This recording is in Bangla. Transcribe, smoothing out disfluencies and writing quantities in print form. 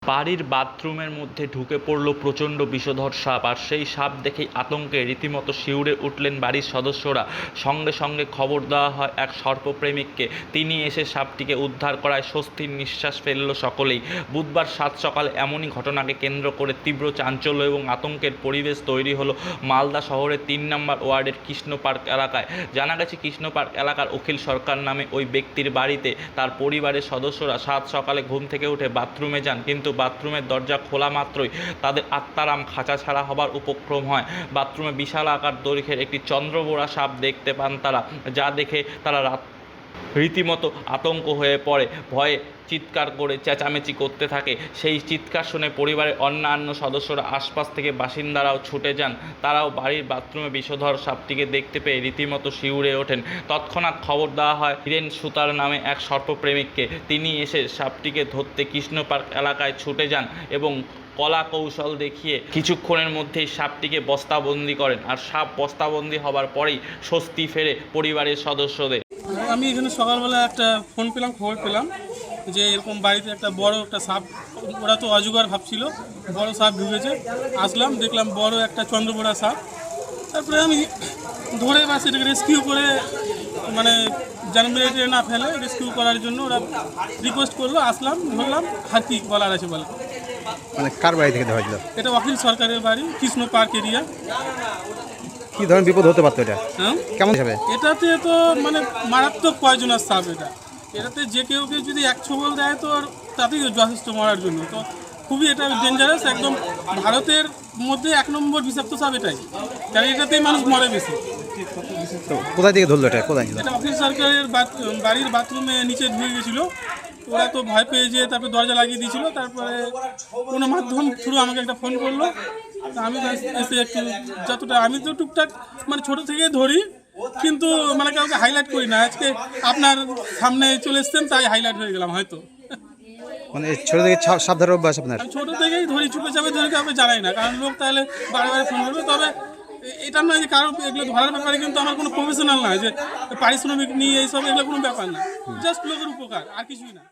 বাড়ির বাথরুমের মধ্যে ঢুকে পড়ল প্রচণ্ড বিষধর সাপ। আর সেই সাপ দেখেই আতঙ্কে রীতিমতো শিউরে উঠলেন বাড়ির সদস্যরা। সঙ্গে সঙ্গে খবর দেওয়া হয় এক সর্পপ্রেমিককে। তিনি এসে সাপটিকে উদ্ধার করায় স্বস্তির নিঃশ্বাস ফেলল সকলেই। বুধবার সাত সকালে এমনই ঘটনাকে কেন্দ্র করে তীব্র চাঞ্চল্য এবং আতঙ্কের পরিবেশ তৈরি হলো মালদা শহরের ৩ নম্বর ওয়ার্ডের কৃষ্ণ পার্ক এলাকায়। জানা গেছে, কৃষ্ণ পার্ক এলাকার অখিল সরকার নামে ওই ব্যক্তির বাড়িতে তার পরিবারের সদস্যরা সাত সকালে ঘুম থেকে উঠে বাথরুমে যান, কিন্তু বাথরুমের দরজা খোলা মাত্রই তাদের আত্মারাম খাঁচা ছাড়া হবার উপক্রম হয়। বাথরুমে বিশাল আকার দৈর্ঘ্যের একটি চন্দ্রবোড়া সাপ দেখতে পান তারা, যা দেখে তারা রীতিমতো আতঙ্ক হয়ে পড়ে। ভয়ে চিৎকার করে চেঁচামেচি করতে থাকে। সেই চিৎকার শুনে পরিবারের অন্যান্য সদস্যরা, আশপাশ থেকে বাসিন্দারাও ছুটে যান। তারাও বাড়ির বাথরুমে বিষধর সাপটিকে দেখতে পেয়ে রীতিমতো শিউরে ওঠেন। তৎক্ষণাৎ খবর দেওয়া হয় হীরেন সুতার নামে এক সর্পপ্রেমিককে। তিনি এসে সাপটিকে ধরতে কৃষ্ণ পার্ক এলাকায় ছুটে যান এবং কলা কৌশল দেখিয়ে কিছুক্ষণের মধ্যেই সাপটিকে বস্তাবন্দি করেন। আর সাপ বস্তাবন্দি হবার পরেই স্বস্তি ফেরে পরিবারের সদস্যদের। আমি এখানে সকালবেলা একটা খবর পেলাম যে এরকম বাড়িতে একটা বড় একটা সাপ, ওরা তো অজগর ভাবছিল, বড় সাপ ঢুকেছে। আসলাম, দেখলাম বড় একটা চন্দ্রবোড়া সাপ। তারপরে আমি ধরে বা সেটাকে রেস্কিউ করে, মানে জানবে না ফেলে রেস্কিউ করার জন্য ওরা রিকোয়েস্ট করলো। আসলাম, ধরলাম, হাতি বলার আছে বলে। মানে কার বাড়ি থেকে ধরা হয়েছিল? এটা অখিল সরকারের বাড়ি, কৃষ্ণ পার্ক এরিয়া। কি ধরনের বিপদ হতে পারতো এটা? হ্যাঁ, কেমন হিসাবে? এটাতে তো মানে মারাত্মক পয়জনাস সাপ। এটাতে যে কেউ যদি এক ছোবল দেয় তো তাতেই যথেষ্ট মরার জন্য। তো খুবই এটা ডেঞ্জারাস, একদম ভারতের মধ্যে 1 নম্বর বিষাক্ত সাপ এটাই, কারণ এটাতেই মানুষ মরে বেশি। তো কোথায় থেকে ধরলো এটা? কোথায় ছিল এটা অখিল সরকারের বাড়ির বাথরুমে নিচে ঢুকে গেছিলো। ওরা তো ভয় পেয়ে যেয়ে তারপরে দরজা লাগিয়ে দিয়েছিল। তারপরে কোনো মাধ্যম থ্রু আমাকে একটা ফোন করলো। আমি এসে একটু যতটা, আমি তো টুকটাক মানে ছোটো থেকেই ধরি, কিন্তু মানে কাউকে হাইলাইট করি না। আজকে আপনার সামনে চলে এসছেন তাই হাইলাইট হয়ে গেলাম হয়তো। মানে ছোট থেকে সাপ ধরার অভ্যাস আপনার? আমি ছোটো থেকেই ধরি, চুপে চাপে ধরে কাউকে জানাই না, কারণ লোক তাহলে বারে বারে ফোন করবে। তবে এটা নয় যে কারো এগুলো ধরার ব্যাপারে কিন্তু আমার কোনো প্রফেশনাল নয় যে পারিশ্রমিক নিয়ে এইসব, এগুলো কোনো ব্যাপার না। জাস্ট লোকের উপকার, আর কিছুই না।